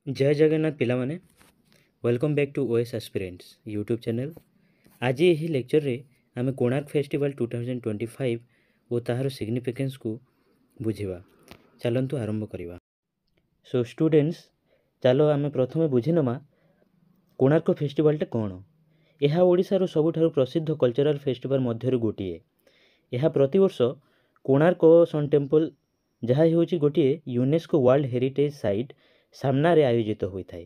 जय जगन्नाथ पिलामाने welcome back to OS aspirants YouTube channel. आज यही लेक्चर रे आमे कोणार्क फेस्टिवल 2025 और ताहार सिग्निफिकेंस को बुझिबा। चलंतु आरंभ करिबा। सो स्टूडेंट्स, चलो आमे प्रथमे बुझिनमा कोणार्क फेस्टिवलटा कोण। यह ओडिशार सबुठारु प्रसिद्ध कल्चरल फेस्टिवल मध्यरु गोटिए। यह प्रतिवर्ष कोणार्क सन टेम्पल जहाँ होची गोटिए यूनेस्को वर्ल्ड हेरिटेज साइट सामना आयोजित होता है।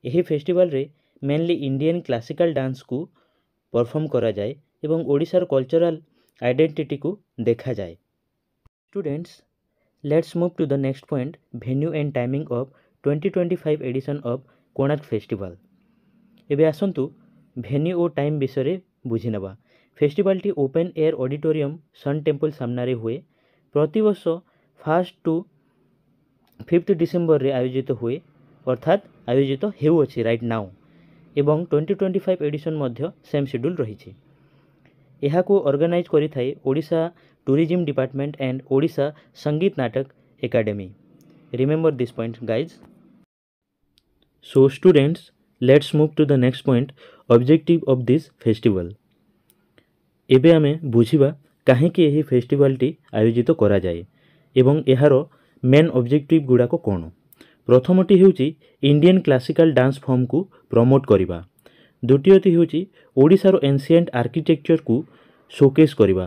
यही फेस्टिवल रे मेनली इंडियन क्लासिकल डांस को परफॉर्म करा जाए एवं ओडिशार कल्चरल आइडेंटिटी को देखा जाए। Students, let's move to the next point, venue and timing of 2025 edition of Konark festival. एबे आसंतु वेन्यू और टाइम विषय बुझी नवा। फेस्टिवल टी open air auditorium sun temple सामने हुए। प्रतिवर्ष 1 टू 5 डिसेम्बर रे आयोजित हुए, अर्थात आयोजित हेउअछि राइट नाउ। एवं 2025 एडिशन मध्य सेम शेड्यूल रही। यह को ऑर्गेनाइज करि थाए Odisha tourism department and Odisha Sangeet Natak academy. Remember this point guys. So students, let's move to the next point, objective of this festival. एबे आमे बुझिबा काहेकि यही फेस्टिवल टी आयोजित करा जाए एवं एहारो मेन ऑब्जेक्टिव गुड़ाक कौन। प्रथमटी होची इंडियन क्लासिकल डांस फॉर्म को प्रमोट करिबा। द्वितीयटी होची ओडिशार एंशिएंट आर्किटेक्चर को शोकेस करिबा।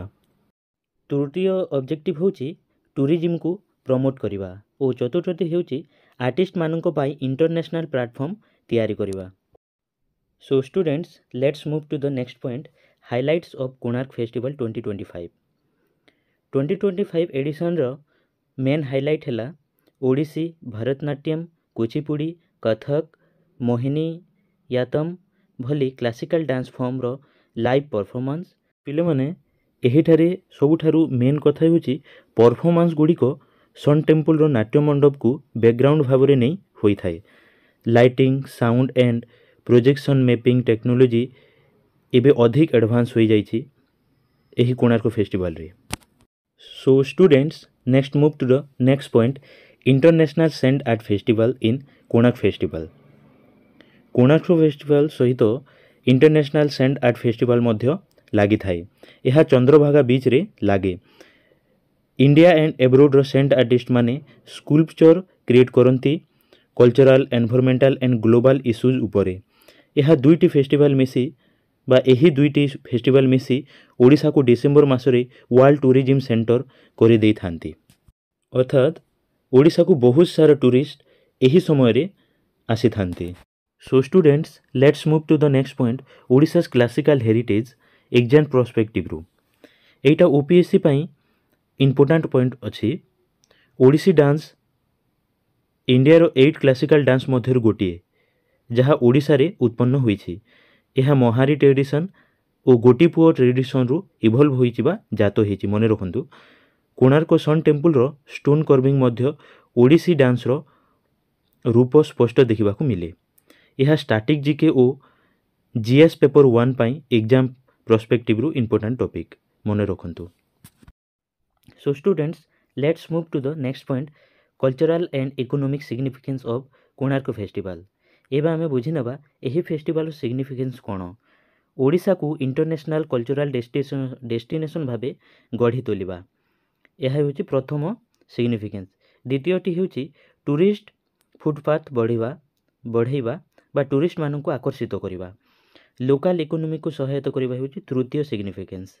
तृतीय ऑब्जेक्टिव होची टूरिज्म को प्रमोट करिबा और चतुर्थटी होची आर्टिस्ट माननको पाई इंटरनेशनल प्लेटफॉर्म तैयारी करिबा। So students, let's move to the next point, highlights of Konark festival 2025। 2025 edition रो मेन हाइलाइट है ओडिसी, भरतनाट्यम, कुचिपुड़ी, कथक, मोहिनी यातम भली क्लासिकल डांस फॉर्म रो लाइव परफॉर्मेंस। पिले माने एहिठारे सबुठारु मेन कथा होची परफॉर्मेंस गुड़िक सन टेम्पल रो नाट्य मंडप को बैकग्राउंड भावरे नहीं होई थाए। Lighting, sound and projection mapping technology एबे अधिक एडवांस होई जाइछि एही कोणार्क फेस्टिवल रे। So students, next move to the next point, international sand art festival in Konark festival. Konark festival सहित इंटरनेशनल सैंड आर्ट फेस्टिवल मध्य लगी थाए। यह चंद्रभागा बीच रे लागे। इंडिया एंड एब्रोड रो सैंड आर्टिस्ट माने स्कल्पचर क्रिएट करती cultural, environmental and global issues उपरे। यह दुईटी फेस्टिवल मिसी बा यही दुईटी फेस्टिवल मिसी ओडिशा को डिसेम्बर मासरे वर्ल्ड टूरिज्म सेंटर कर दे थांती। अर्थात ओडिशा को बहुत सारा टूरिस्ट यही समय रे आसी थांती। So students, let's move to the next point, Odisha's classical heritage exam perspective रू। एटा ओपीएससी पाई इंपोर्टेंट पॉइंट अच्छी। ओडिसी डांस इंडिया रो 8 क्लासिकल डांस मध्य गोटे जहाँ ओडिशा रे उत्पन्न होईछि। यह महारी ट्रेडिशन और गोटीपुओ ट्रेडिशन रु इवॉल्व होइचिबा जात होइछि। मने रखंतु कोणार्क सन टेम्पल रो स्टोन कर्विंग मध्य ओडिसी डांस रो रूप स्पष्ट देखा मिले। यह स्टैटिक जीके और जीएस पेपर 1 पाई एग्जाम पर्सपेक्टिव रु इंपोर्टेंट टॉपिक मने रखंतु। So students, let's move to the next point, cultural and economic significance of Konark festival. एबा आमे बुझी नबा एही फेस्टिवल सिग्निफिकेंस कोन। ओडिशा को इंटरनेशनल कल्चरल डेस्टिनेशन भाबे गढ़ी तोलिबा यह होची प्रथम सिग्निफिकेंस। द्वितीयटी होची टूरिस्ट फुटपाथ बढ़ाइबा बा टूरिस्ट मानन को आकर्षित करिबा। लोकल इकोनॉमी को सहायता करिबा होची तृतीय सिग्निफिकेंस।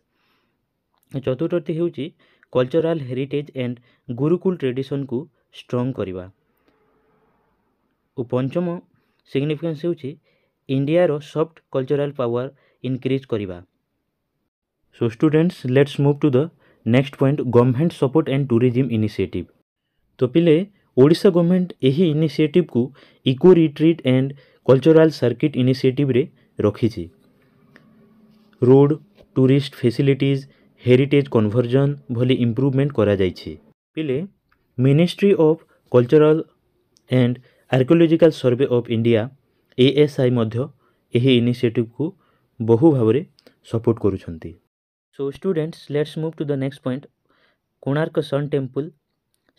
चतुर्थटी होची cultural heritage and gurukul tradition को स्ट्रॉन्ग करिबा। और पंचम सिग्निफिकेंस होची इंडिया रो सॉफ्ट कल्चरल पावर इंक्रीज करिबा। So students, let's move to the next point, government support and tourism initiative. तो पिले ओडिशा गवर्नमेंट यही इनिशिएटिव को eco retreat and cultural circuit initiative रे रखिछि। Road, tourist facilities, heritage conversion भली improvement करा जाइछि। पिले ministry of cultural and archaeological survey of India ASI मध्य यही इनिशिएटिव को बहु भाव सपोर्ट करुछंती। So students, let's move to the next point, Konark sun temple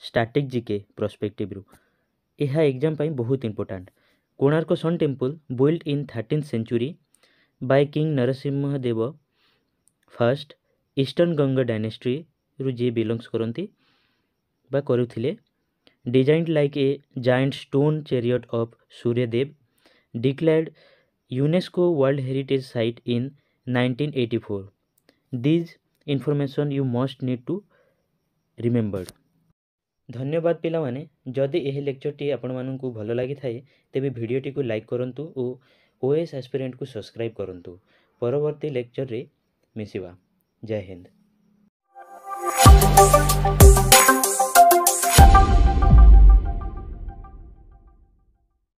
static GK perspective रु। यह एग्जाम पाई बहुत important. Konark sun temple build in 13th century by king Narasimha Deva first eastern Ganga dynasty रु जी बिलोंग्स करती बा करुथिले designed like a giant stone chariot of Suryadev declared UNESCO world heritage site in 1984 these information you must need to remember. धन्यवाद पिलामाने जदि यह लेक्चरटी आपण मानकु भल लगी थाए तेबे भिडियोटी को लाइक करंतु और ओएस एस्पिरेंट को सब्सक्राइब करंतु। परवर्ती लेक्चर रे मिसिबा। जय हिंद।